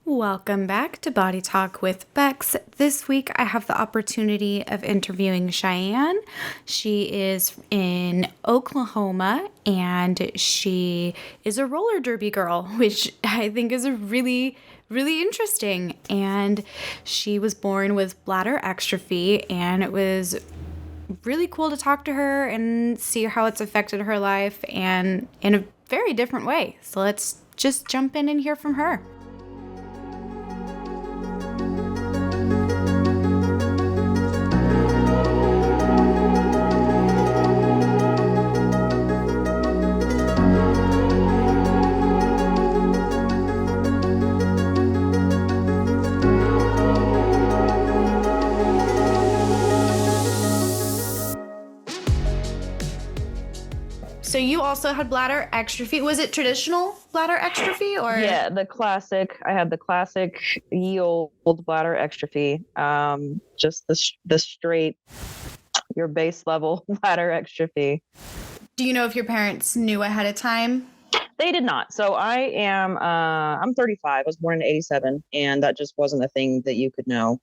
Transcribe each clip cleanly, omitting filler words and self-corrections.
Welcome back to Body Talk with Becks. This week I have the opportunity of interviewing Cheyenne. She is in Oklahoma and she is a roller derby girl, which I think is a really interesting. And she was born with bladder exstrophy, and it was really cool to talk to her and see how it's affected her life and in a very different way. So let's just jump in and hear from her. So you also had bladder exstrophy. Was it traditional bladder exstrophy or? Yeah, I had the classic ye old bladder exstrophy. Just the straight, your base level bladder exstrophy. Do you know if your parents knew ahead of time? They did not. So I'm 35. I was born in 87, and that just wasn't a thing that you could know.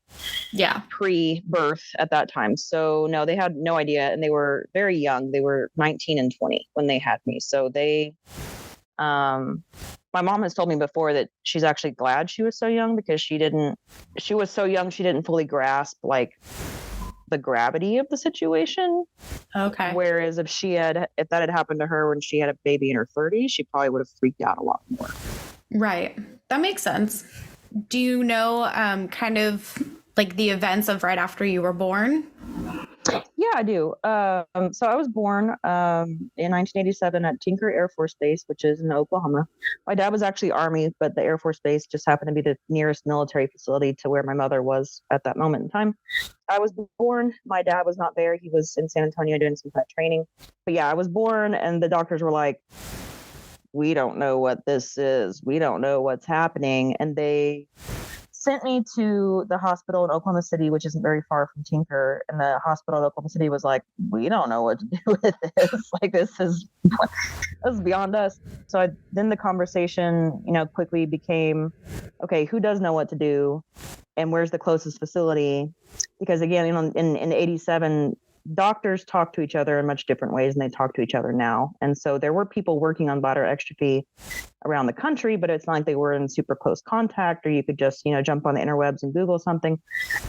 Yeah. Pre-birth at that time. So no, they had no idea, and they were very young. They were 19 and 20 when they had me. So my mom has told me before that she's actually glad she was so young because she was so young she didn't fully grasp like the gravity of the situation. Okay. Whereas if that had happened to her when she had a baby in her 30s, she probably would have freaked out a lot more. Right. That makes sense. Do you know kind of like the events of right after you were born? Yeah, I do. So I was born in 1987 at Tinker Air Force Base, which is in Oklahoma. My dad was actually Army, but the Air Force Base just happened to be the nearest military facility to where my mother was at that moment in time. I was born. My dad was not there. He was in San Antonio doing some pet training. But yeah, I was born, and the doctors were like, "We don't know what this is. We don't know what's happening." And they sent me to the hospital in Oklahoma City, which isn't very far from Tinker. And the hospital in Oklahoma City was like, "We don't know what to do with this. Like, this is beyond us." So then the conversation, quickly became, okay, who does know what to do, and where's the closest facility? Because again, in 87, doctors talk to each other in much different ways than they talk to each other now. And so there were people working on bladder exstrophy around the country, but it's not like they were in super close contact, or you could just, jump on the interwebs and Google something.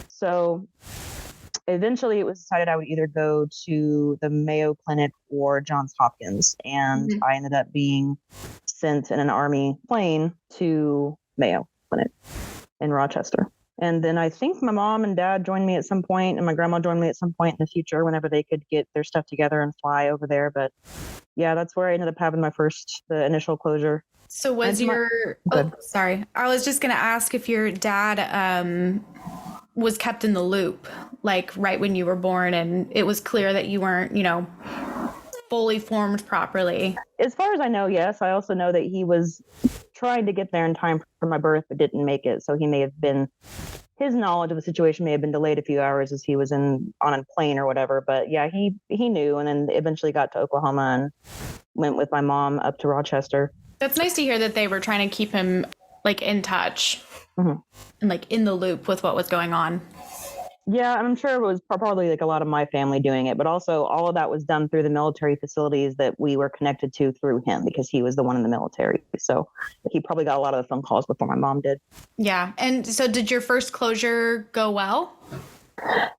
So eventually it was decided I would either go to the Mayo Clinic or Johns Hopkins. And I ended up being sent in an Army plane to Mayo Clinic in Rochester. And then I think my mom and dad joined me at some point, and my grandma joined me at some point in the future whenever they could get their stuff together and fly over there. But yeah, that's where I ended up having the initial closure. So sorry. I was just going to ask if your dad was kept in the loop, like right when you were born, and it was clear that you weren't, fully formed properly. As far as I know, yes. I also know that he was trying to get there in time for my birth, but didn't make it. So his knowledge of the situation may have been delayed a few hours as he was on a plane or whatever. But yeah, he knew, and then eventually got to Oklahoma and went with my mom up to Rochester. That's nice to hear that they were trying to keep him like in touch and like in the loop with what was going on. Yeah, I'm sure it was probably like a lot of my family doing it, but also all of that was done through the military facilities that we were connected to through him, because he was the one in the military. So he probably got a lot of the phone calls before my mom did. Yeah. And so did your first closure go well?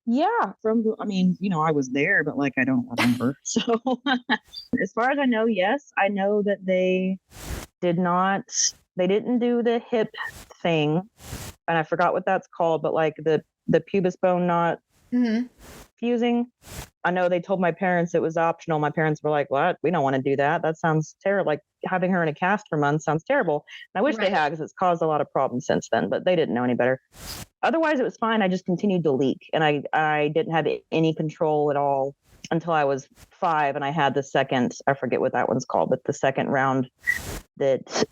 Yeah. I was there, but like, I don't remember. So as far as I know, yes, I know that they didn't do the hip thing, and I forgot what that's called, but like the pubis bone not fusing. I know they told my parents it was optional. My parents were like, "What? We don't want to do that. That sounds terrible. Like having her in a cast for months sounds terrible." And I wish they had, because it's caused a lot of problems since then, but they didn't know any better. Otherwise, it was fine. I just continued to leak, and I didn't have any control at all until I was 5, and I had the second, I forget what that one's called, but the second round that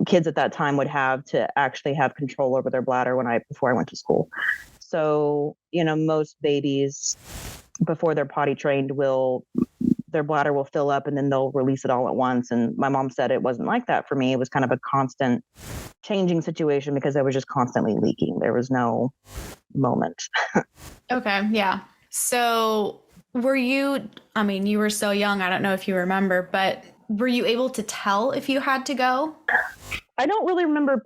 kids at that time would have to actually have control over their bladder before I went to school. So, most babies before they're potty trained will their bladder will fill up and then they'll release it all at once. And my mom said it wasn't like that for me. It was kind of a constant changing situation because I was just constantly leaking. There was no moment. Okay. Yeah. So you were so young, I don't know if you remember, but were you able to tell if you had to go? I don't really remember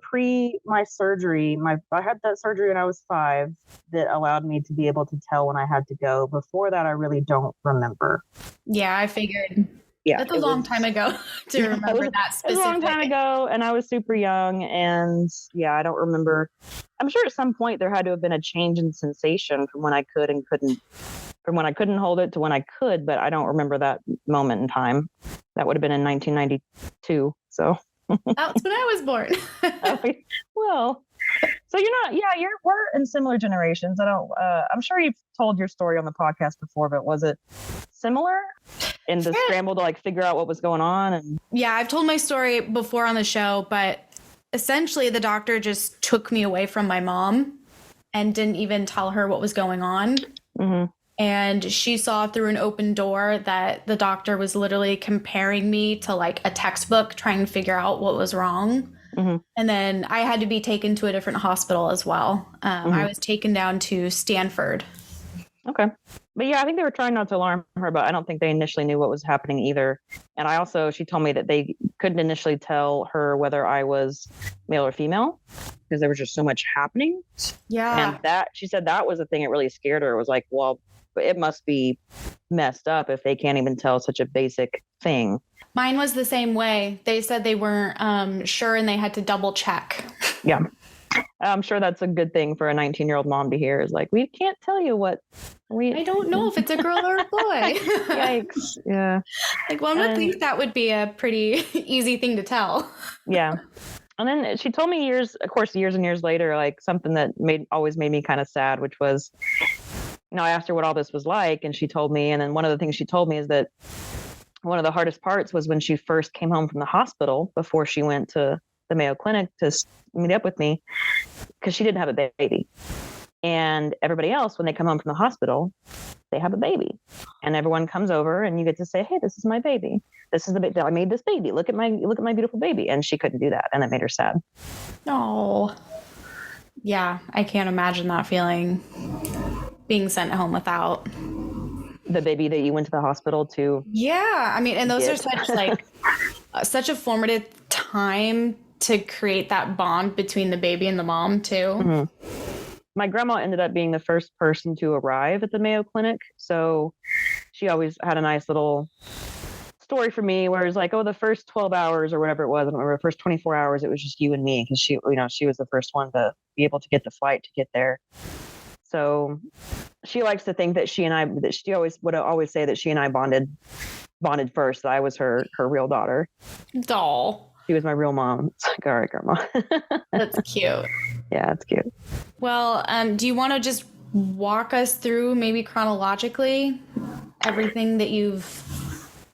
my surgery. I had that surgery when I was 5 that allowed me to be able to tell when I had to go. Before that, I really don't remember. Yeah, I figured. Yeah, That's a long time ago to remember that specific. It was a long time ago, and I was super young, and yeah, I don't remember. I'm sure at some point there had to have been a change in sensation from when I could and couldn't, from when I couldn't hold it to when I could, but I don't remember that moment in time. That would have been in 1992, so. That's when I was born. Well, so we're in similar generations. I'm sure you've told your story on the podcast before, but was it similar in the scramble to like figure out what was going on? And yeah, I've told my story before on the show, but essentially the doctor just took me away from my mom and didn't even tell her what was going on. Mm-hmm. And she saw through an open door that the doctor was literally comparing me to like a textbook, trying to figure out what was wrong. Mm-hmm. And then I had to be taken to a different hospital as well. I was taken down to Stanford. Okay. But yeah, I think they were trying not to alarm her, but I don't think they initially knew what was happening either. And she told me that they couldn't initially tell her whether I was male or female because there was just so much happening. Yeah. And she said that was the thing that really scared her. It was like, well, it must be messed up if they can't even tell such a basic thing. Mine was the same way. They said they weren't sure and they had to double check. Yeah. I'm sure that's a good thing for a 19-year-old mom to hear is like, we can't tell you I don't know if it's a girl or a boy. Yikes. Yeah. Like, one would think that would be a pretty easy thing to tell. Yeah. And then she told me years and years later, like something that always made me kind of sad, which was, I asked her what all this was like, and she told me, and then one of the things she told me is that one of the hardest parts was when she first came home from the hospital before she went to the Mayo Clinic to meet up with me, because she didn't have a baby. And everybody else, when they come home from the hospital, they have a baby. And everyone comes over and you get to say, hey, this is my baby. This is the baby. I made this baby. Look at my beautiful baby. And she couldn't do that. And that made her sad. Oh, yeah. I can't imagine that feeling, being sent home without the baby that you went to the hospital to. Yeah. I mean, and those are such a formative time to create that bond between the baby and the mom too. Mm-hmm. My grandma ended up being the first person to arrive at the Mayo Clinic. So she always had a nice little story for me where it was like, the first 12 hours or whatever it was, I don't remember, the first 24 hours, it was just you and me. Because she was the first one to be able to get the flight to get there. So she likes to think that she would always say that she and I bonded first, that I was her real daughter. Doll. She was my real mom. It's like, all right, grandma. That's cute. Yeah, it's cute. Well, do you want to just walk us through maybe chronologically everything that you've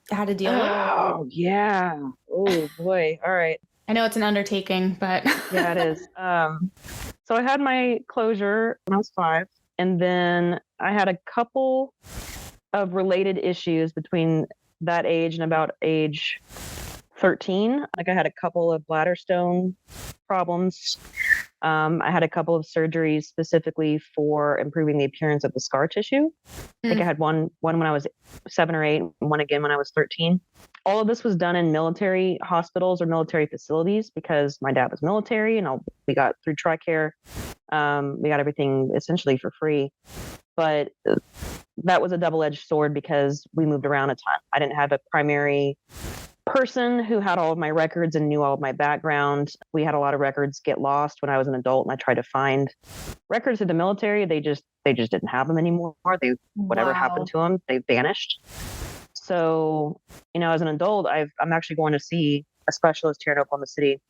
had to deal with? Oh, yeah. Oh, boy. All right. I know it's an undertaking, but... Yeah, it is. So I had my closure when I was 5, and then I had a couple of related issues between that age and about age 13. Like I had a couple of bladder stone problems. I had a couple of surgeries specifically for improving the appearance of the scar tissue. I think I had one when I was 7 or 8, and one again when I was 13. All of this was done in military hospitals or military facilities because my dad was military, and we got through TRICARE. We got everything essentially for free. But that was a double-edged sword because we moved around a ton. I didn't have a primary person who had all of my records and knew all of my background. We had a lot of records get lost when I was an adult, and I tried to find records of the military. They just didn't have them anymore. Whatever happened to them, they vanished. So, as an adult, I'm actually going to see a specialist here in Oklahoma City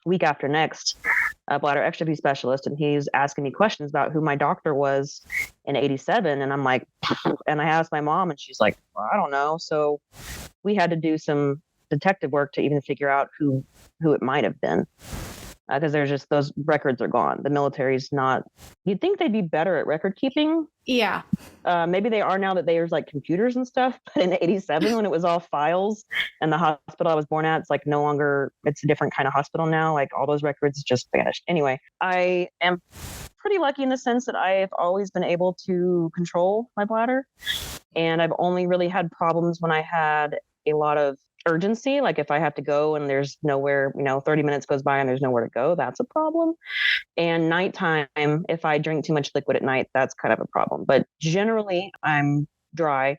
week after next, a bladder exstrophy specialist, and he's asking me questions about who my doctor was in 87. And I'm like, and I asked my mom, and she's like, well, I don't know. So we had to do some detective work to even figure out who it might have been. because there's just those records are gone. The military's not. You'd think they'd be better at record keeping. Yeah. Maybe they are now that there's like computers and stuff. But in '87, when it was all files, and the hospital I was born at, it's like no longer. It's a different kind of hospital now. Like all those records just vanished. Anyway, I am pretty lucky in the sense that I've always been able to control my bladder, and I've only really had problems when I had a lot of urgency, like if I have to go and there's nowhere, 30 minutes goes by and there's nowhere to go, that's a problem. And nighttime, if I drink too much liquid at night, that's kind of a problem. But generally, I'm dry.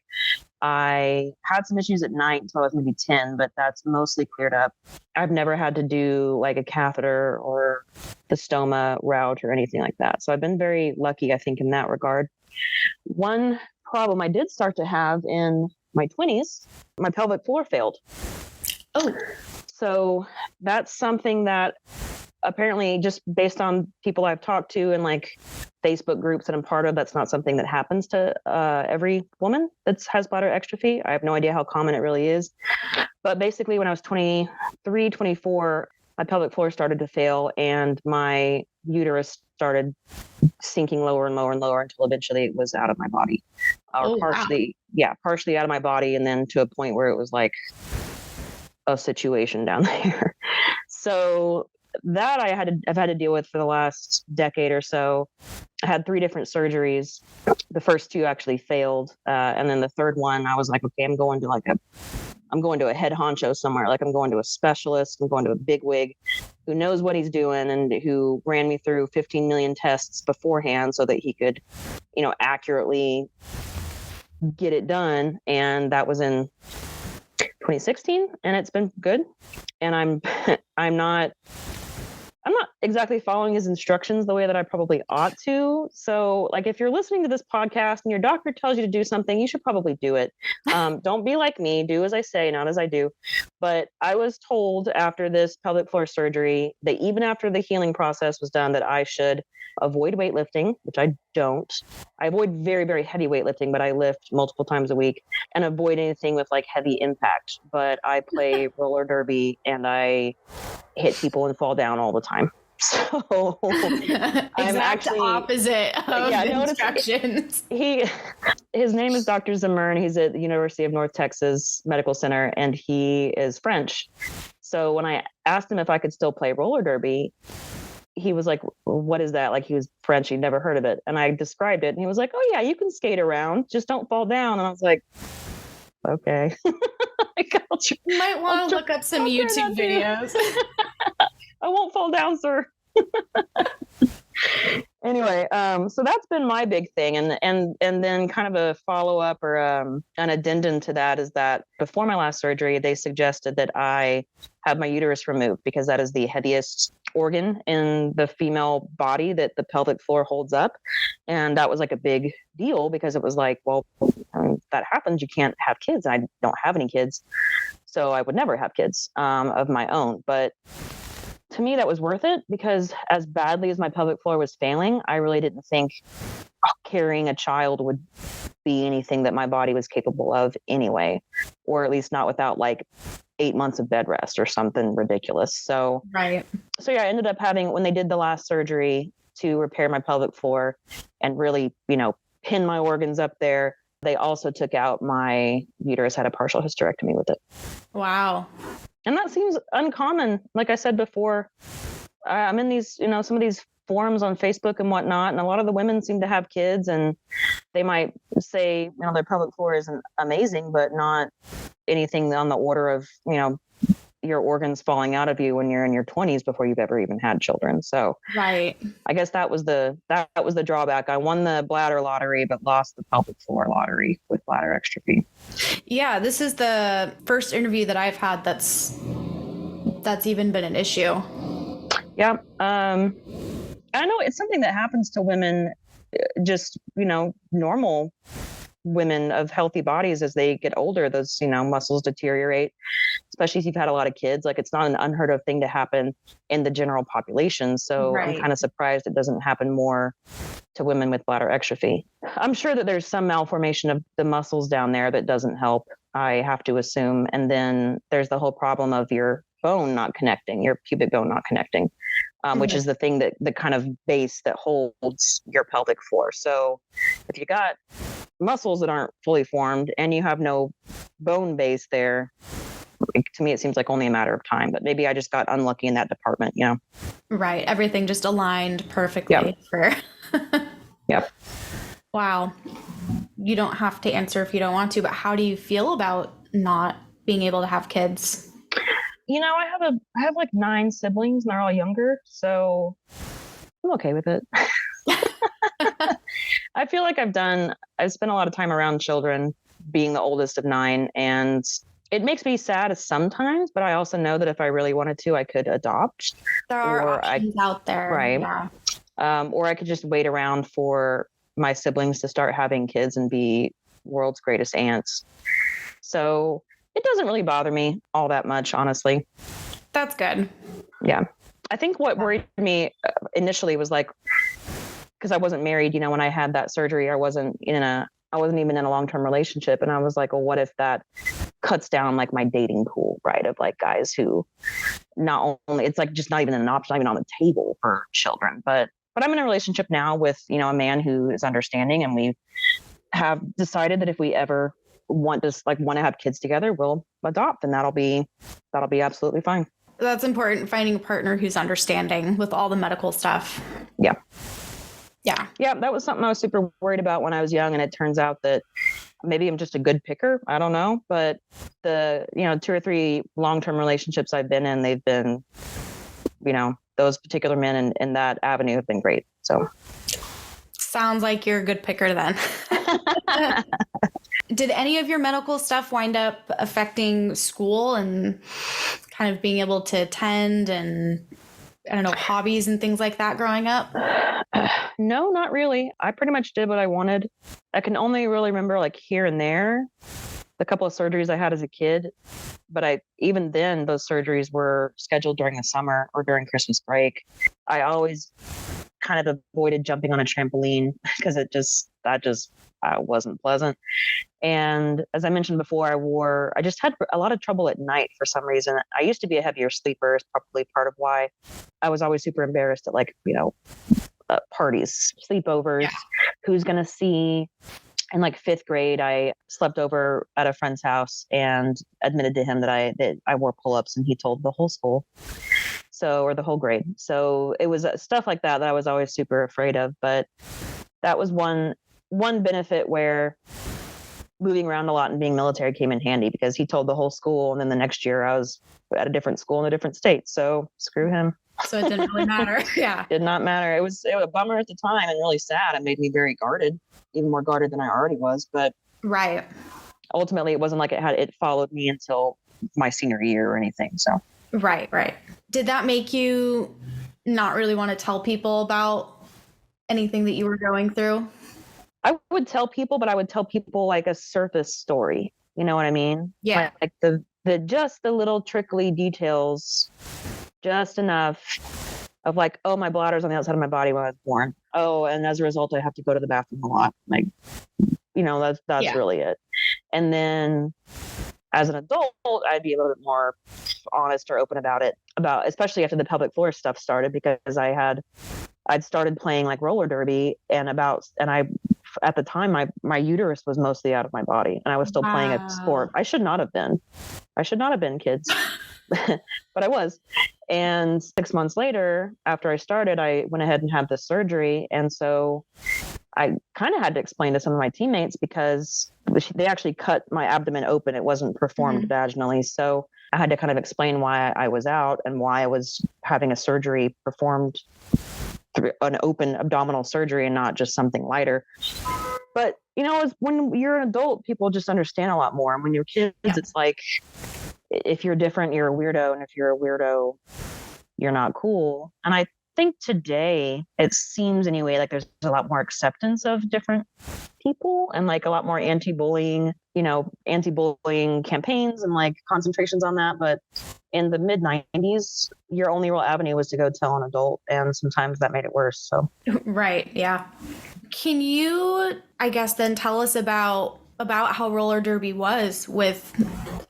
I had some issues at night until I was maybe 10, but that's mostly cleared up. I've never had to do like a catheter or the stoma route or anything like that. So I've been very lucky, I think, in that regard. One problem I did start to have in my 20s, my pelvic floor failed. Oh. So that's something that apparently, just based on people I've talked to and like Facebook groups that I'm part of, that's not something that happens to every woman that has bladder exstrophy. I have no idea how common it really is. But basically, when I was 23, 24, my pelvic floor started to fail and my uterus started sinking lower and lower and lower until eventually it was out of my body. Partially out of my body, and then to a point where it was like a situation down there. So that I've had to deal with for the last decade or so. I had 3 different surgeries. The first 2 actually failed, and then the third one, I was like, okay, I'm going to a head honcho somewhere. Like I'm going to a specialist. I'm going to a bigwig who knows what he's doing and who ran me through 15 million tests beforehand so that he could, accurately get it done. And that was in 2016, and it's been good. And I'm not exactly following his instructions the way that I probably ought to. So like, if you're listening to this podcast and your doctor tells you to do something, you should probably do it. Don't be like me, do as I say, not as I do. But I was told after this pelvic floor surgery that even after the healing process was done, that I should avoid weightlifting, which I don't. I avoid very, very heavy weightlifting, but I lift multiple times a week, and avoid anything with like heavy impact. But I play roller derby and I hit people and fall down all the time. So I'm actually opposite of instructions. His name is Dr. Zimmern. He's at the University of North Texas Medical Center, and he is French. So when I asked him if I could still play roller derby, he was like, what is that? Like, he was French. He'd never heard of it. And I described it, and he was like, oh yeah, you can skate around, just don't fall down. And I was like, okay. You might want to look up some YouTube videos. I won't fall down, sir. Anyway, so that's been my big thing. And then kind of a follow-up or an addendum to that is that before my last surgery, they suggested that I have my uterus removed because that is the heaviest organ in the female body that the pelvic floor holds up. And that was like a big deal because it was like, well, if that happens, you can't have kids. I don't have any kids. So I would never have kids of my own. But to me, that was worth it because as badly as my pelvic floor was failing, I really didn't think carrying a child would be anything that my body was capable of anyway, or at least not without like 8 months of bed rest or something ridiculous. So yeah, I ended up having, when they did the last surgery to repair my pelvic floor and really, pin my organs up there, they also took out my uterus, had a partial hysterectomy with it. Wow. And that seems uncommon. Like I said before, I'm in these, some of these forums on Facebook and whatnot, and a lot of the women seem to have kids, and they might say, their pelvic floor isn't amazing, but not anything on the order of, your organs falling out of you when you're in your 20s before you've ever even had children. So right. I guess that was the drawback. I won the bladder lottery, but lost the pelvic floor lottery with bladder exstrophy. Yeah, this is the first interview that I've had that's even been an issue. Yeah. I know it's something that happens to women, just, normal women of healthy bodies as they get older. Those, muscles deteriorate, especially if you've had a lot of kids. Like, it's not an unheard of thing to happen in the general population. So right. I'm kind of surprised it doesn't happen more to women with bladder exstrophy. I'm sure that there's some malformation of the muscles down there that doesn't help, I have to assume. And then there's the whole problem of your bone not connecting, your pubic bone not connecting. which is the thing the kind of base that holds your pelvic floor. So if you got muscles that aren't fully formed and you have no bone base there, to me, it seems like only a matter of time, but maybe I just got unlucky in that department, Right. Everything just aligned perfectly for. Yep. Wow. You don't have to answer if you don't want to, but how do you feel about not being able to have kids? I have like 9 siblings and they're all younger, so I'm okay with it. I feel like I've spent a lot of time around children, being the oldest of 9, and it makes me sad sometimes, but I also know that if I really wanted to, I could adopt. There are options out there. Right. Yeah. Or I could just wait around for my siblings to start having kids and be world's greatest aunts. So it doesn't really bother me all that much, honestly. That's good. Yeah. I think what worried me initially was like, because I wasn't married, when I had that surgery, I wasn't even in a long-term relationship. And I was like, well, what if that cuts down like my dating pool, right? Of like guys who not only, it's like just not even an option, not even on the table for children. But I'm in a relationship now with, a man who is understanding, and we have decided that if we ever want to have kids together, we'll adopt, and that'll be absolutely fine. That's important, finding a partner who's understanding with all the medical stuff. Yeah. Yeah. Yeah, that was something I was super worried about when I was young, and it turns out that maybe I'm just a good picker. I don't know, but the 2 or 3 long-term relationships I've been in, they've been, those particular men in that avenue have been great. So sounds like you're a good picker then. Did any of your medical stuff wind up affecting school and kind of being able to attend and, I don't know, hobbies and things like that growing up? No, not really. I pretty much did what I wanted. I can only really remember like here and there the couple of surgeries I had as a kid. But even then, those surgeries were scheduled during the summer or during Christmas break. I always kind of avoided jumping on a trampoline because that just wasn't pleasant. And as I mentioned before, I just had a lot of trouble at night for some reason. I used to be a heavier sleeper, is probably part of why I was always super embarrassed at parties, sleepovers, who's going to see. In like 5th grade, I slept over at a friend's house and admitted to him that I wore pull-ups, and he told the whole school. Or the whole grade. So it was stuff like that I was always super afraid of. But that was one benefit where moving around a lot and being military came in handy, because he told the whole school. And then the next year I was at a different school in a different state. So screw him. So it didn't really matter. Yeah. Did not matter. It was a bummer at the time and really sad. It made me very guarded, even more guarded than I already was. But right. Ultimately, it wasn't like it followed me until my senior year or anything. So. Right. Did that make you not really want to tell people about anything that you were going through? I would tell people, but I would tell people like a surface story. You know what I mean? Yeah. Like the little trickly details, just enough of like, oh, my bladder's on the outside of my body when I was born. Oh, and as a result, I have to go to the bathroom a lot. Like, that's really it. And then as an adult, I'd be a little bit more honest or open about it, especially after the pelvic floor stuff started, because I'd started playing like roller derby at the time, my uterus was mostly out of my body, and I was still playing a sport. I should not have been, kids, but I was. And 6 months later, after I started, I went ahead and had the surgery. And so I kind of had to explain to some of my teammates, because they actually cut my abdomen open. It wasn't performed vaginally. So I had to kind of explain why I was out and why I was having a surgery performed through an open abdominal surgery and not just something lighter. But, when you're an adult, people just understand a lot more. And when you're kids, it's like, if you're different, you're a weirdo. And if you're a weirdo, you're not cool. And I think today, it seems anyway, like there's a lot more acceptance of different people and like a lot more anti-bullying campaigns and like concentrations on that. But in the mid 90s, your only real avenue was to go tell an adult. And sometimes that made it worse. So. Right. Yeah. Can you, I guess, then tell us about how roller derby was with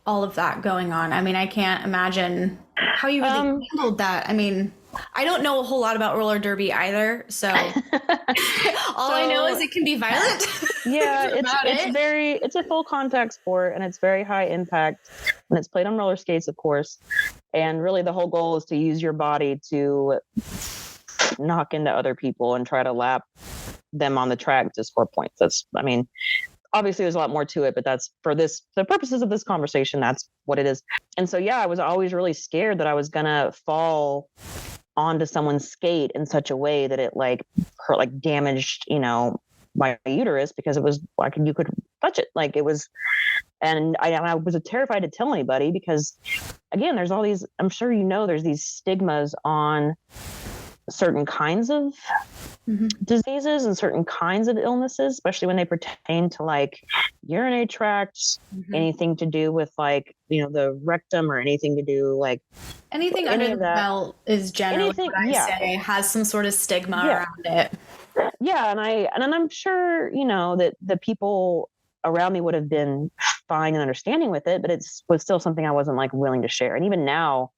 all of that going on? I mean, I can't imagine how you really handled that. I mean, I don't know a whole lot about roller derby either, so all I know is it can be violent. Yeah, it's a full contact sport, and it's very high impact, and it's played on roller skates, of course. And really, the whole goal is to use your body to knock into other people and try to lap them on the track to score points. Obviously there's a lot more to it, but that's for the purposes of this conversation, that's what it is. And so, yeah, I was always really scared that I was going to fall onto someone's skate in such a way that it hurt, damaged, my uterus, because it was like, you could touch it. Like it was, and I was terrified to tell anybody because, again, there's all these, I'm sure there's these stigmas on certain kinds of diseases and certain kinds of illnesses, especially when they pertain to urinary tracts, anything to do with the rectum, or anything to do anything under the belt is generally what I say has some sort of stigma around it. Yeah, and I'm sure that the people around me would have been fine and understanding with it, but it was still something I wasn't willing to share. And even now,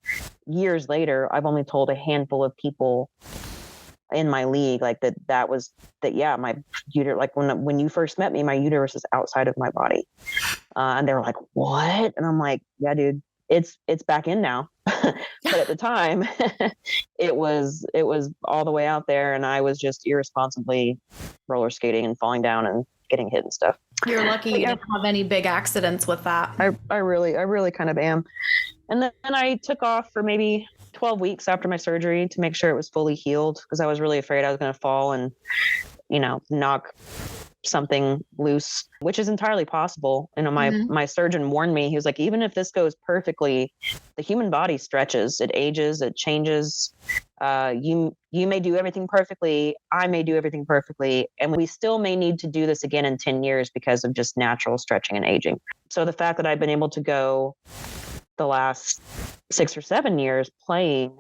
years later, I've only told a handful of people in my league my uterus, when you first met me, my uterus is outside of my body, and they were like, what? And I'm like, yeah, dude, it's back in now. But at the time it was all the way out there, and I was just irresponsibly roller skating and falling down and getting hit and stuff. You're lucky you didn't have any big accidents with that. I really kind of am. And then I took off for maybe 12 weeks after my surgery to make sure it was fully healed, because I was really afraid I was going to fall and, knock something loose, which is entirely possible. My surgeon warned me. He was like, even if this goes perfectly, the human body stretches, it ages, it changes. You may do everything perfectly. I may do everything perfectly. And we still may need to do this again in 10 years because of just natural stretching and aging. So the fact that I've been able to go the last 6 or 7 years playing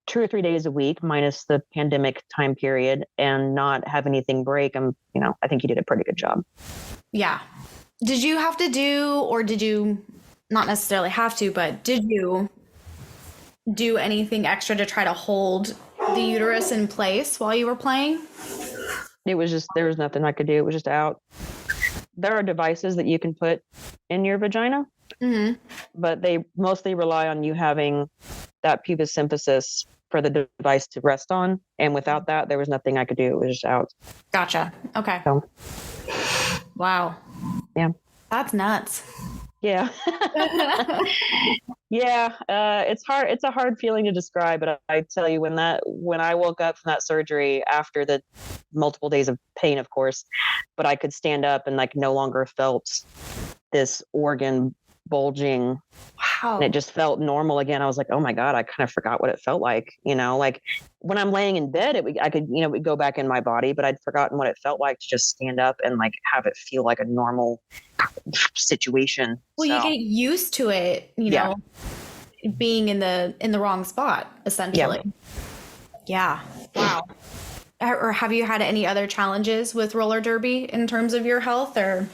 2 or 3 days a week, minus the pandemic time period, and not have anything break, I think you did a pretty good job. Yeah. Did you have to do, or did you not necessarily have to, but did you do anything extra to try to hold the uterus in place while you were playing? It was just, there was nothing I could do. It was just out. There are devices that you can put in your vagina, but they mostly rely on you having that pubis symphysis for the device to rest on. And without that, there was nothing I could do. It was just out. Gotcha. Okay. So, wow. Yeah. That's nuts. Yeah. Yeah. It's hard. It's a hard feeling to describe, but I tell you, when I woke up from that surgery after the multiple days of pain, of course, but I could stand up and no longer felt this organ bulging. Wow. And it just felt normal again. I was like, oh my God, I kind of forgot what it felt like. When I'm laying in bed, I could, it would go back in my body, but I'd forgotten what it felt like to just stand up and have it feel like a normal situation. Well, you get used to it, being in the wrong spot, essentially. Yeah. Wow. Or have you had any other challenges with roller derby in terms of your health, or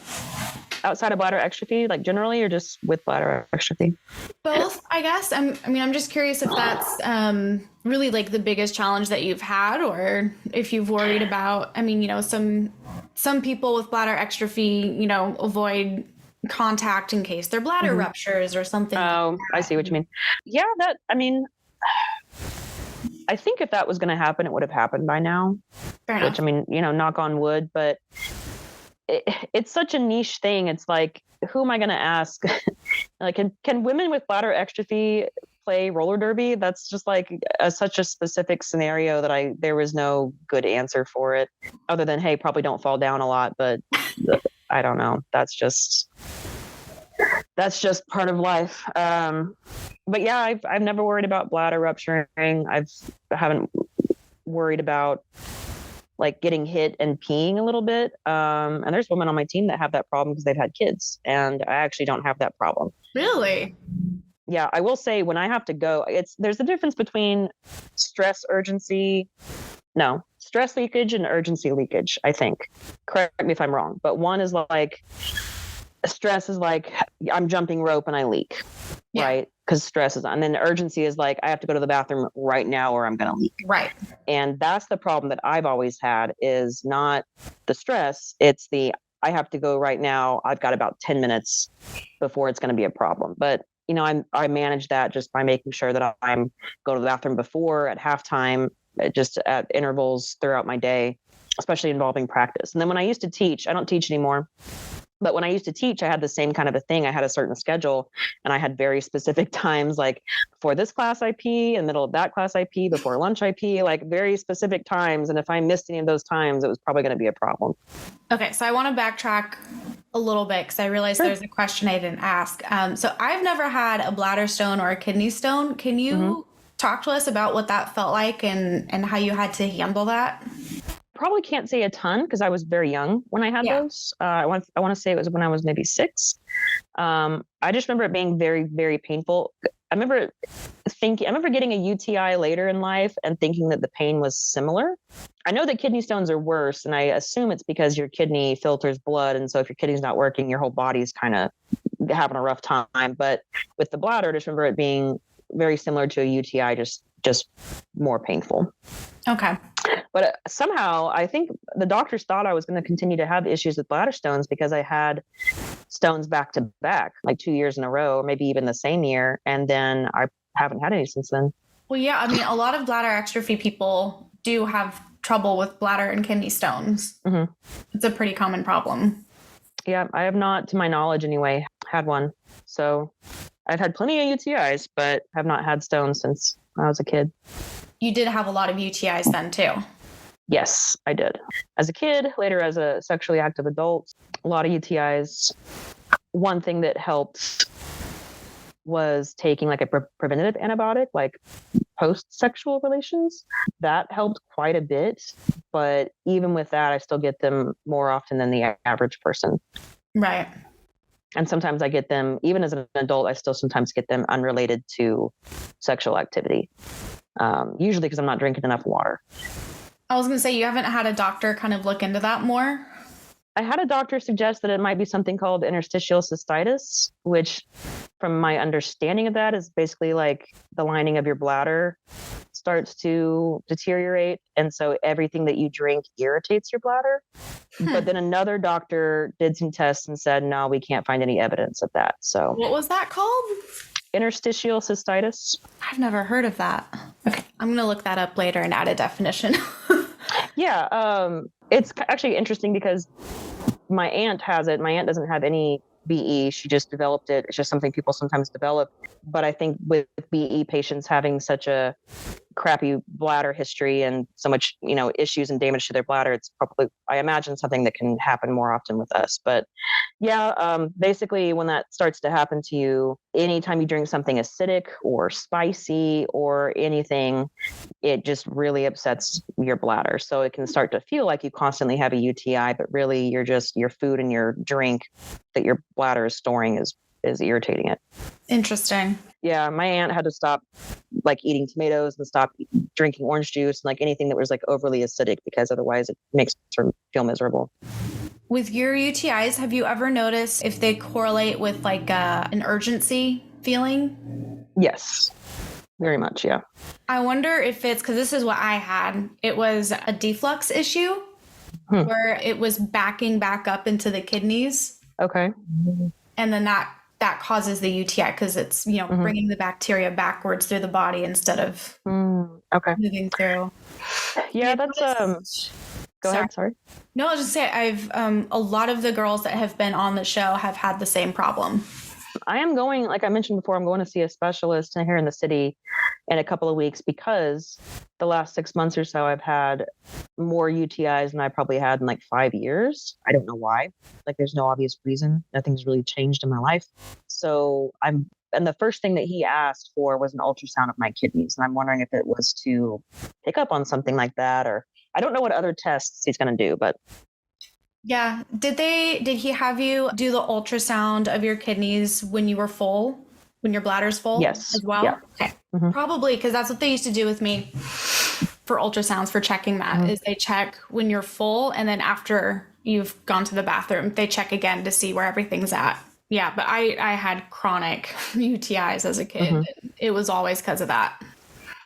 outside of bladder exstrophy, generally, or just with bladder exstrophy? Both, I guess. I'm just curious if that's really the biggest challenge that you've had, or if you've worried about, some people with bladder exstrophy, avoid contact in case their bladder ruptures or something. Oh, I see what you mean. Yeah, I think if that was going to happen, it would have happened by now. Fair enough. Which, knock on wood, but it's such a niche thing. It's who am I going to ask? Can women with bladder exstrophy play roller derby? That's just such a specific scenario that there was no good answer for it, other than, hey, probably don't fall down a lot. But I don't know. That's just part of life. But yeah, I've never worried about bladder rupturing. I haven't worried about getting hit and peeing a little bit. And there's women on my team that have that problem because they've had kids, and I actually don't have that problem. Really? Yeah. I will say, when I have to go, there's a difference between stress leakage and urgency leakage, I think. Correct me if I'm wrong, but one is stress is I'm jumping rope and I leak. Yeah. Right. because stress is on. And then the urgency is like, I have to go to the bathroom right now or I'm going to leak. Right. And that's the problem that I've always had, is not the stress. It's the, I have to go right now. I've got about 10 minutes before it's going to be a problem. But, I manage that just by making sure that I'm go to the bathroom before, at halftime, just at intervals throughout my day, especially involving practice. And then when I used to teach, I don't teach anymore. But when I used to teach, I had the same kind of a thing. I had a certain schedule and I had very specific times, like before this class I pee, in the middle of that class I pee, before lunch I pee, like very specific times. And if I missed any of those times, it was probably going to be a problem. Okay, so I want to backtrack a little bit because I realized there's a question I didn't ask. So I've never had a bladder stone or a kidney stone. Can you talk to us about what that felt like and how you had to handle that? Probably can't say a ton because I was very young when I had those. I want to say it was when I was maybe 6. I just remember it being very, very painful. I remember getting a UTI later in life and thinking that the pain was similar. I know that kidney stones are worse, and I assume it's because your kidney filters blood. And so if your kidney's not working, your whole body's kind of having a rough time. But with the bladder, I just remember it being very similar to a UTI, just more painful. Okay. But somehow I think the doctors thought I was going to continue to have issues with bladder stones because I had stones back to back, like 2 years in a row, or maybe even the same year. And then I haven't had any since then. Well, yeah, I mean, a lot of bladder exstrophy people do have trouble with bladder and kidney stones. Mm-hmm. It's a pretty common problem. Yeah, I have not, to my knowledge anyway, had one. So I've had plenty of UTIs, but have not had stones since I was a kid. You did have a lot of UTIs then too. Yes, I did. As a kid, later as a sexually active adult, a lot of UTIs. One thing that helped was taking like a preventative antibiotic, like post-sexual relations. That helped quite a bit. But even with that, I still get them more often than the average person. Right. And sometimes I get them, even as an adult, I still sometimes get them unrelated to sexual activity. Usually because I'm not drinking enough water. I was going to say, you haven't had a doctor kind of look into that more? I had a doctor suggest that it might be something called interstitial cystitis, which from my understanding of that is basically like the lining of your bladder starts to deteriorate. And so everything that you drink irritates your bladder. But then another doctor did some tests and said, no, we can't find any evidence of that. So what was that called? Interstitial cystitis. I've never heard of that. Okay. I'm going to look that up later and add a definition. Yeah. It's actually interesting because my aunt has it. My aunt doesn't have any BE. She just developed it. It's just something people sometimes develop. But I think with BE patients having such a crappy bladder history and so much, issues and damage to their bladder, it's probably, I imagine, something that can happen more often with us. But yeah, basically when that starts to happen to you, anytime you drink something acidic or spicy or anything, it just really upsets your bladder. So it can start to feel like you constantly have a UTI, but really you're just, your food and your drink that your bladder is storing is irritating it. Interesting. Yeah, my aunt had to stop like eating tomatoes and stop drinking orange juice and like anything that was like overly acidic because otherwise it makes her feel miserable. With your UTIs, have you ever noticed if they correlate with like an urgency feeling? Yes, very much. Yeah. I wonder if it's because this is what I had. It was a deflux issue where it was backing back up into the kidneys. Okay. And then that causes the UTI because it's, bringing the bacteria backwards through the body instead of moving through. Yeah, that's Go ahead. Sorry. No, I was just saying I've a lot of the girls that have been on the show have had the same problem. I am going, like I mentioned before, I'm going to see a specialist here in the city in a couple of weeks because the last 6 months or so I've had more UTIs than I probably had in like 5 years. I don't know why. Like there's no obvious reason. Nothing's really changed in my life. So and the first thing that he asked for was an ultrasound of my kidneys. And I'm wondering if it was to pick up on something like that, or I don't know what other tests he's going to do, but. Yeah. Did he have you do the ultrasound of your kidneys when you were full, when your bladder's full? Yes. As well? Yeah. Okay. Mm-hmm. Probably because that's what they used to do with me for ultrasounds, for checking that is they check when you're full. And then after you've gone to the bathroom, they check again to see where everything's at. Yeah, but I had chronic UTIs as a kid. Mm-hmm. It was always because of that.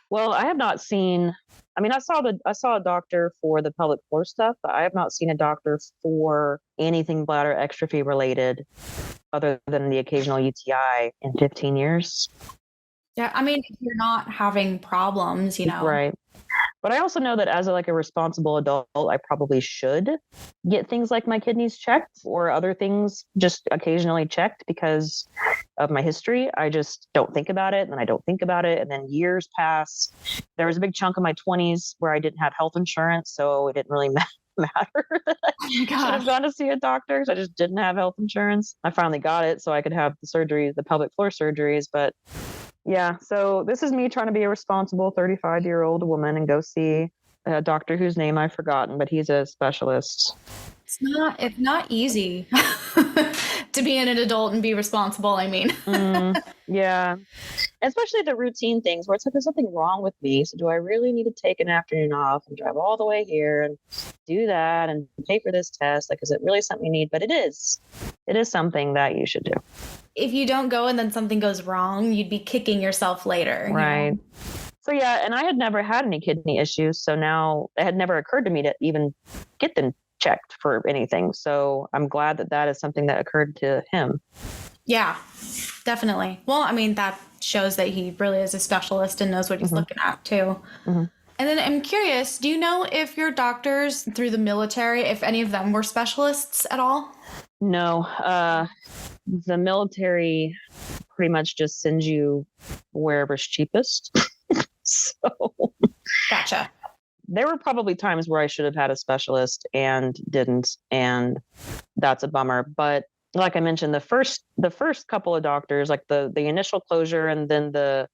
Well, I have not seen. I mean, I saw a doctor for the pelvic floor stuff, but I have not seen a doctor for anything bladder exstrophy related, other than the occasional UTI in 15 years. Yeah, I mean, if you're not having problems, Right. But I also know that as a responsible adult, I probably should get things like my kidneys checked or other things just occasionally checked because of my history. I just don't think about it, and then I don't think about it, and then years pass. There was a big chunk of my 20s where I didn't have health insurance, so it didn't really matter that I Oh my should have gosh. gone to see a doctor because I just didn't have health insurance. I finally got it so I could have the surgeries, the pelvic floor surgeries, but yeah, so this is me trying to be a responsible 35-year-old woman and go see a doctor whose name I've forgotten, but he's a specialist. It's not easy to be an adult and be responsible, I mean. Yeah, especially the routine things where it's like there's something wrong with me. So do I really need to take an afternoon off and drive all the way here and do that and pay for this test? Like, is it really something you need? But it is. It is something that you should do. If you don't go and then something goes wrong, you'd be kicking yourself later. Right. So yeah, and I had never had any kidney issues. So now it had never occurred to me to even get them checked for anything. So I'm glad that that is something that occurred to him. Yeah, definitely. Well, I mean, that shows that he really is a specialist and knows what he's looking at too. Mm-hmm. And then I'm curious, do you know if your doctors through the military, if any of them were specialists at all? No, the military pretty much just sends you wherever's cheapest. So Gotcha. there were probably times where I should have had a specialist and didn't, and that's a bummer. But like I mentioned, the first couple of doctors, like the initial closure and then the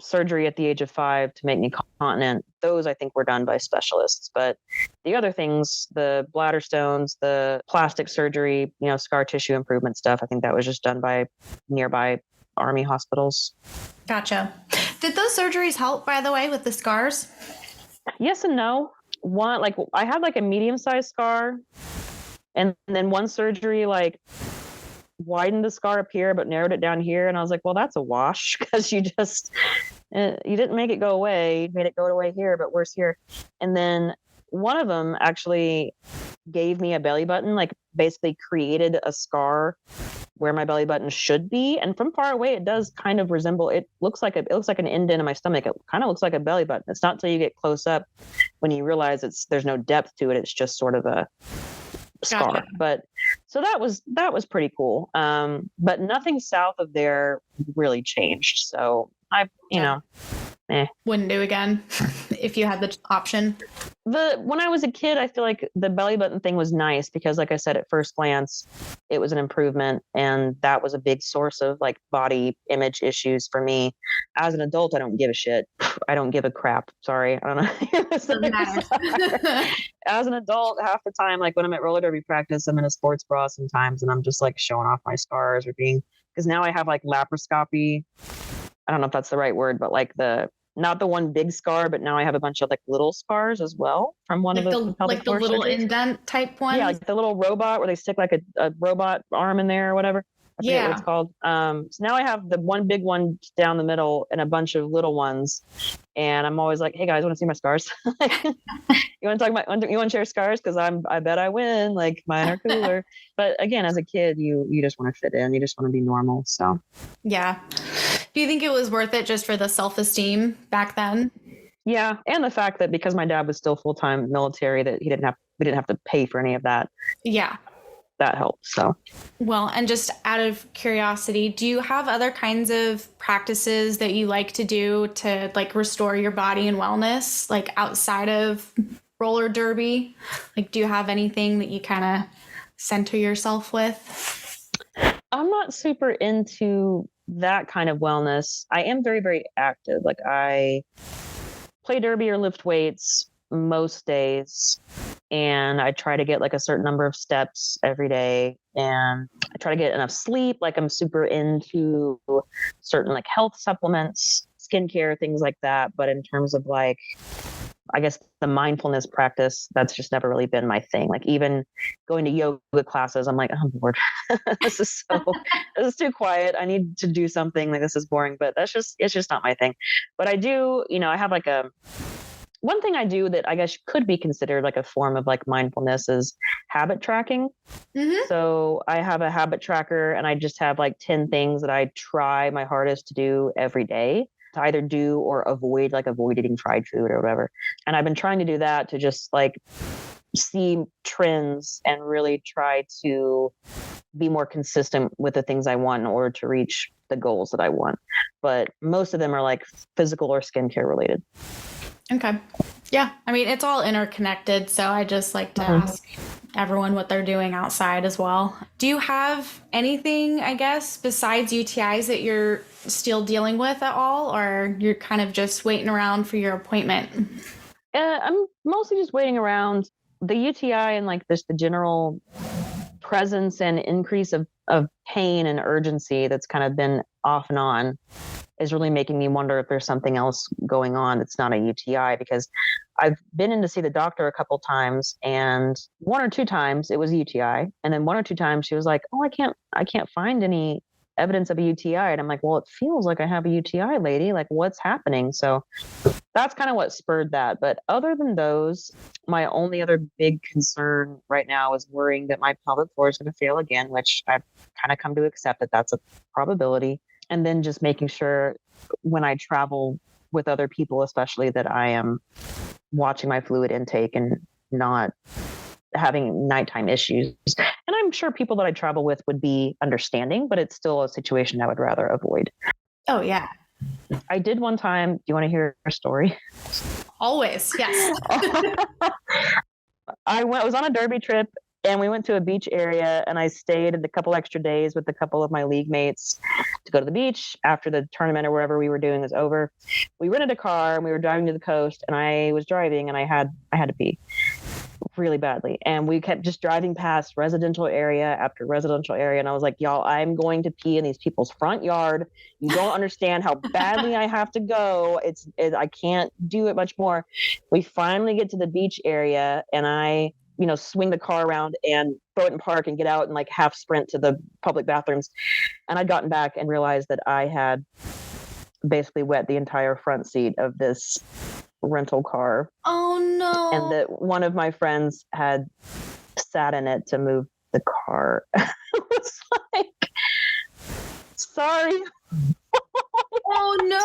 surgery at the age of 5 to make me continent, those I think were done by specialists. But the other things, the bladder stones, the plastic surgery, scar tissue improvement stuff, I think that was just done by nearby Army hospitals. Gotcha. Did those surgeries help, by the way, with the scars? Yes and no. One, like I had like a medium-sized scar, and then one surgery like widened the scar up here but narrowed it down here, and I was like, well, that's a wash because you didn't make it go away. You made it go away here, but worse here. And then one of them actually gave me a belly button, like basically created a scar where my belly button should be. And from far away, it does kind of resemble, it looks like an indent in my stomach. It kind of looks like a belly button. It's not until you get close up when you realize there's no depth to it. It's just sort of a scar. Gotcha. But so that was pretty cool. But nothing south of there really changed. So Wouldn't do again if you had the option. When I was a kid, I feel like the belly button thing was nice because, like I said, at first glance, it was an improvement, and that was a big source of like body image issues for me. As an adult, I don't give a shit. I don't give a crap. Sorry, I don't know. Doesn't matter. As an adult, half the time, like when I'm at roller derby practice, I'm in a sports bra sometimes, and I'm just like showing off my scars because now I have like laparoscopy. I don't know if that's the right word, but like not the one big scar, but now I have a bunch of like little scars as well from one like of the pelvic floor little surgeries. indent type ones. Yeah, like the little robot where they stick like a robot arm in there or whatever. I forget what it's called. So now I have the one big one down the middle and a bunch of little ones. And I'm always like, hey guys, want to see my scars? You want to talk about, you want to share scars? Because I bet I win. Like mine are cooler. But again, as a kid, you just want to fit in. You just want to be normal. So yeah. Do you think it was worth it just for the self-esteem back then? Yeah, and the fact that because my dad was still full-time military, that we didn't have to pay for any of that. Yeah. That helped. So, well, and just out of curiosity, do you have other kinds of practices that you like to do to like restore your body and wellness, like outside of roller derby? Like, do you have anything that you kind of center yourself with? I'm not super into that kind of wellness. I am very, very active. Like I play derby or lift weights most days, and I try to get like a certain number of steps every day, and I try to get enough sleep. Like I'm super into certain like health supplements, skincare, things like that. But in terms of like I guess the mindfulness practice, that's just never really been my thing. Like even going to yoga classes, I'm like, oh Lord, this is too quiet. I need to do something. Like this is boring, but it's just not my thing. But I do, I have like one thing I do that I guess could be considered like a form of like mindfulness is habit tracking. Mm-hmm. So I have a habit tracker and I just have like 10 things that I try my hardest to do every day to either do or avoid, like avoid eating fried food or whatever. And I've been trying to do that to just like see trends and really try to be more consistent with the things I want in order to reach the goals that I want. But most of them are like physical or skincare related. Okay. Yeah. I mean, it's all interconnected. So I just like to ask everyone what they're doing outside as well. Do you have anything, I guess, besides UTIs that you're still dealing with at all, or you're kind of just waiting around for your appointment? I'm mostly just waiting around. The UTI and like this, the general presence and increase of pain and urgency that's kind of been off and on is really making me wonder if there's something else going on that's not a UTI, because I've been in to see the doctor a couple times and one or two times it was a UTI. And then one or two times she was like, oh, I can't find any evidence of a UTI. And I'm like, well, it feels like I have a UTI, lady. Like what's happening? So that's kind of what spurred that. But other than those, my only other big concern right now is worrying that my pelvic floor is going to fail again, which I've kind of come to accept that that's a probability. And then just making sure when I travel with other people, especially, that I am watching my fluid intake and not having nighttime issues. And I'm sure people that I travel with would be understanding, but it's still a situation I would rather avoid. Oh, yeah. I did one time. Do you want to hear a story? Always. Yes. I was on a derby trip and we went to a beach area and I stayed a couple extra days with a couple of my league mates to go to the beach after the tournament or wherever we were doing was over. We rented a car and we were driving to the coast and I was driving and I had to pee really badly. And we kept just driving past residential area after residential area. And I was like, y'all, I'm going to pee in these people's front yard. You don't understand how badly I have to go. I can't do it much more. We finally get to the beach area and I swing the car around and throw it in park and get out and like half sprint to the public bathrooms. And I'd gotten back and realized that I had basically wet the entire front seat of this rental car. Oh no. And that one of my friends had sat in it to move the car. It was like, sorry. Oh no.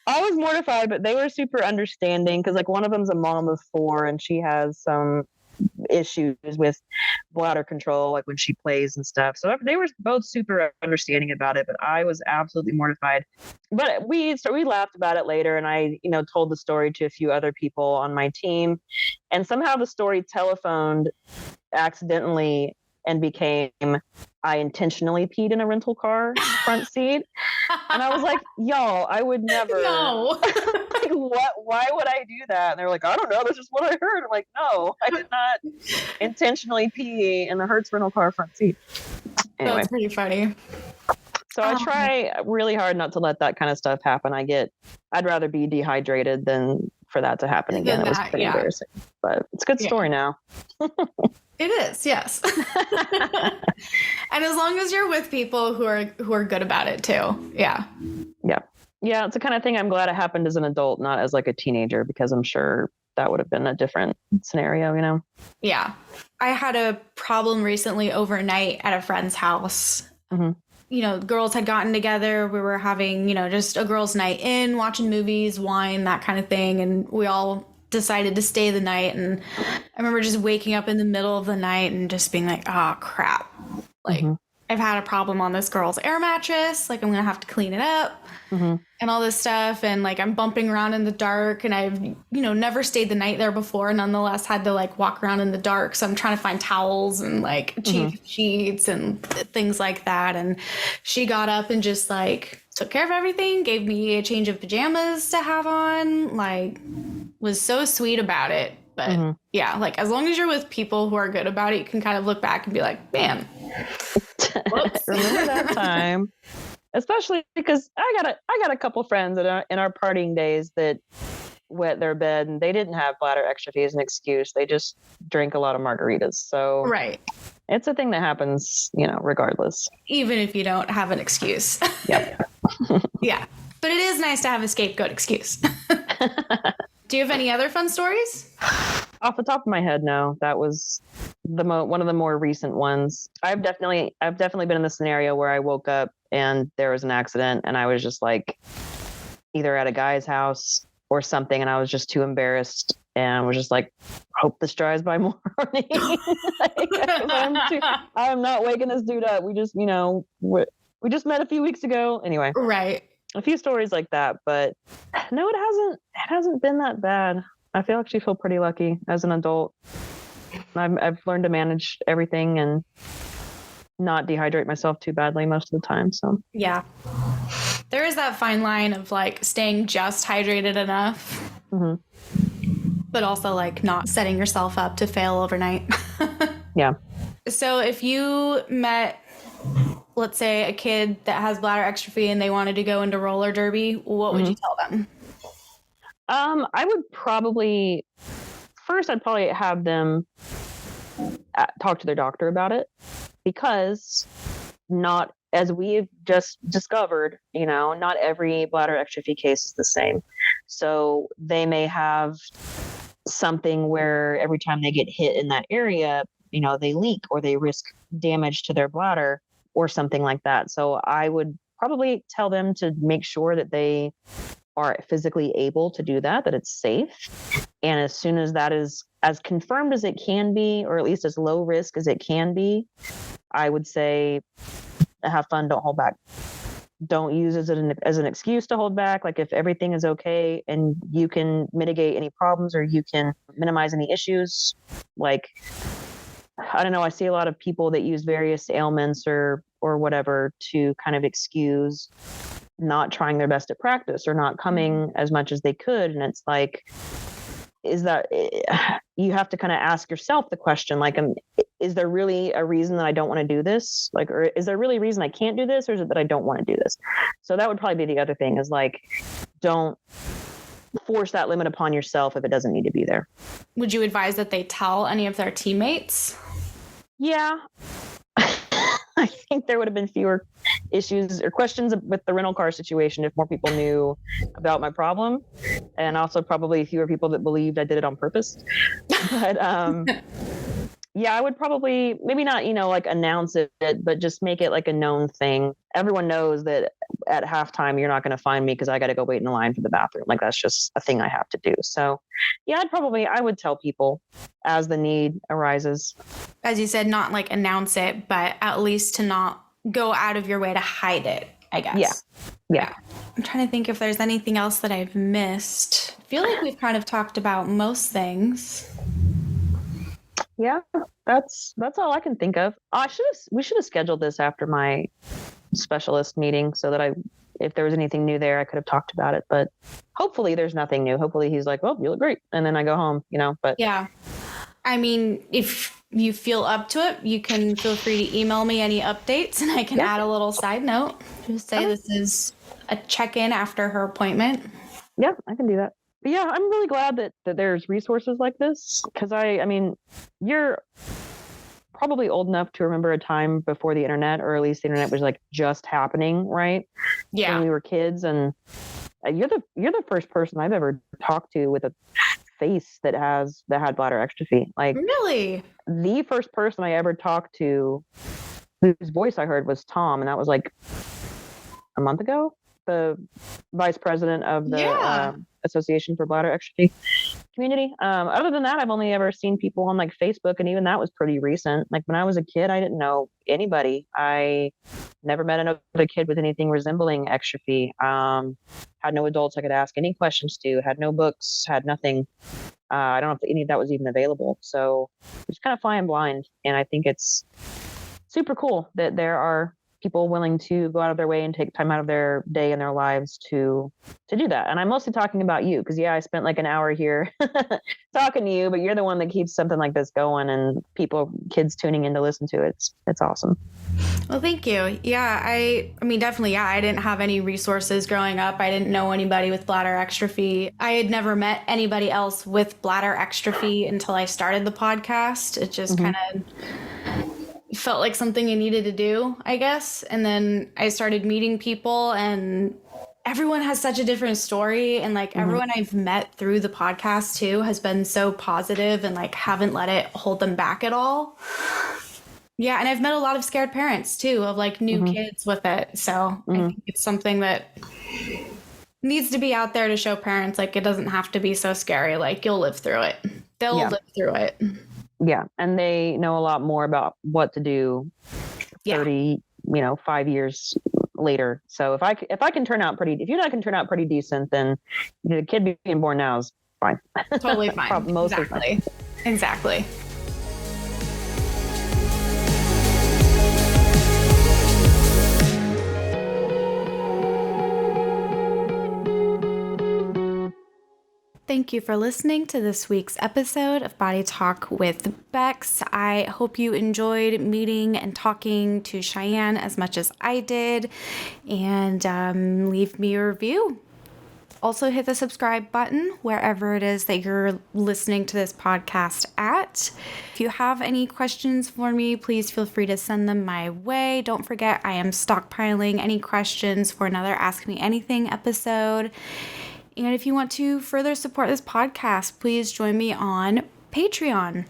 I was mortified, but they were super understanding because like one of them's a mom of 4 and she has some issues with bladder control, like when she plays and stuff. So they were both super understanding about it, but I was absolutely mortified. But we laughed about it later, and I, told the story to a few other people on my team, and somehow the story telephoned accidentally and became I intentionally peed in a rental car front seat. And I was like, y'all, I would never. No. Like, what? Why would I do that? And they're like, I don't know. That's just what I heard. I'm like, no, I did not intentionally pee in the Hertz rental car front seat. Anyway. That's pretty funny. So I try really hard not to let that kind of stuff happen. I'd rather be dehydrated than for that to happen again. It was pretty embarrassing, but it's a good story now. It is, yes. And as long as you're with people who are good about it too. Yeah. Yeah. Yeah. It's the kind of thing I'm glad it happened as an adult, not as like a teenager, because I'm sure that would have been a different scenario, Yeah. I had a problem recently overnight at a friend's house. Mm-hmm. Girls had gotten together. We were having, just a girls' night in, watching movies, wine, that kind of thing. And we all decided to stay the night. And I remember just waking up in the middle of the night and just being like, oh, crap. Like, I've had a problem on this girl's air mattress. Like, I'm going to have to clean it up and all this stuff. And like, I'm bumping around in the dark and I've, never stayed the night there before. Nonetheless, had to like walk around in the dark. So I'm trying to find towels and like change sheets and things like that. And she got up and just like took care of everything, gave me a change of pajamas to have on, like was so sweet about it. But yeah, like as long as you're with people who are good about it, you can kind of look back and be like, man, remember that time? especially because I got a couple friends in our partying days that wet their bed and they didn't have bladder exstrophy as an excuse. They just drink a lot of margaritas. So Right. it's a thing that happens, regardless. Even if you don't have an excuse. Yeah. Yeah. But it is nice to have a scapegoat excuse. Do you have any other fun stories? Off the top of my head, no. That was one of the more recent ones. I've definitely been in the scenario where I woke up and there was an accident and I was just like either at a guy's house or something, and I was just too embarrassed and was just like, hope this dries by morning. I'm not waking this dude up. We just, we just met a few weeks ago. Anyway. Right. A few stories like that, but no, it hasn't been that bad. I actually feel pretty lucky as an adult. I've learned to manage everything and not dehydrate myself too badly most of the time. So yeah, there is that fine line of like staying just hydrated enough, but also like not setting yourself up to fail overnight. Yeah. So if you met, let's say, a kid that has bladder exstrophy and they wanted to go into roller derby, what would you tell them? I would probably I'd probably have them talk to their doctor about it, because not, as we've just discovered, not every bladder exstrophy case is the same. So they may have something where every time they get hit in that area, they leak or they risk damage to their bladder or something like that. So I would probably tell them to make sure that they are physically able to do that it's safe. And as soon as that is as confirmed as it can be, or at least as low risk as it can be, I would say have fun, don't hold back. Don't use it as an excuse to hold back. Like if everything is okay and you can mitigate any problems or you can minimize any issues, like, I don't know, I see a lot of people that use various ailments or whatever to kind of excuse not trying their best at practice or not coming as much as they could. And it's like, is that, you have to kind of ask yourself the question, like, is there really a reason that I don't want to do this? Like, or is there really a reason I can't do this? Or is it that I don't want to do this? So that would probably be the other thing, is like, don't force that limit upon yourself if it doesn't need to be there. Would you advise that they tell any of their teammates? Yeah. I think there would have been fewer issues or questions with the rental car situation if more people knew about my problem, and also probably fewer people that believed I did it on purpose. But yeah, I would probably maybe not, like announce it, but just make it like a known thing. Everyone knows that at halftime you're not going to find me because I got to go wait in the line for the bathroom. Like that's just a thing I have to do. So yeah, I would tell people as the need arises. As you said, not like announce it, but at least to not go out of your way to hide it, I guess. Yeah. I'm trying to think if there's anything else that I've missed. I feel like we've kind of talked about most things. Yeah, that's all I can think of. We should have scheduled this after my specialist meeting so that if there was anything new there, I could have talked about it. But hopefully there's nothing new. Hopefully he's like, well, you look great. And then I go home, but yeah. I mean, if you feel up to it, you can feel free to email me any updates and I can add a little side note. Just say this is a check-in after her appointment. Yeah, I can do that. But yeah, I'm really glad that there's resources like this, because I mean, you're probably old enough to remember a time before the internet, or at least the internet was like just happening, right? Yeah. When we were kids, and you're the first person I've ever talked to with a face that had bladder exstrophy. Like, really, the first person I ever talked to whose voice I heard was Tom, and that was like a month ago. The vice president of the Association for Bladder Exstrophy community. Other than that, I've only ever seen people on like Facebook, and even that was pretty recent. Like when I was a kid, I didn't know anybody. I never met another kid with anything resembling exstrophy. Had no adults I could ask any questions to. Had no books. Had nothing. I don't know if any of that was even available. So just kind of flying blind. And I think it's super cool that there are people willing to go out of their way and take time out of their day and their lives to do that. And I'm mostly talking about you because I spent like an hour here talking to you, but you're the one that keeps something like this going and kids tuning in to listen to it. It's awesome. Well, thank you. Yeah, I mean, definitely, yeah, I didn't have any resources growing up. I didn't know anybody with bladder exstrophy. I had never met anybody else with bladder exstrophy until I started the podcast. It just kind of felt like something you needed to do, I guess. And then I started meeting people, and everyone has such a different story. And like everyone I've met through the podcast too has been so positive and like haven't let it hold them back at all. Yeah, and I've met a lot of scared parents too of like new kids with it. So I think it's something that needs to be out there to show parents like it doesn't have to be so scary. Like you'll live through it. They'll live through it. Yeah, and they know a lot more about what to do 30, 5 years later. So if I can turn out if you're not going to turn out pretty decent, then the kid being born now is fine. Totally fine. Mostly exactly. fine. Exactly. Thank you for listening to this week's episode of Body Talk with Becks. I hope you enjoyed meeting and talking to Cheyenne as much as I did, and leave me a review. Also hit the subscribe button wherever it is that you're listening to this podcast at. If you have any questions for me, please feel free to send them my way. Don't forget, I am stockpiling any questions for another Ask Me Anything episode. And if you want to further support this podcast, please join me on Patreon.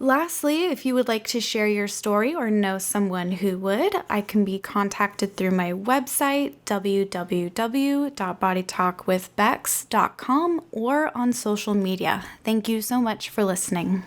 Lastly, if you would like to share your story or know someone who would, I can be contacted through my website, www.bodytalkwithbecks.com, or on social media. Thank you so much for listening.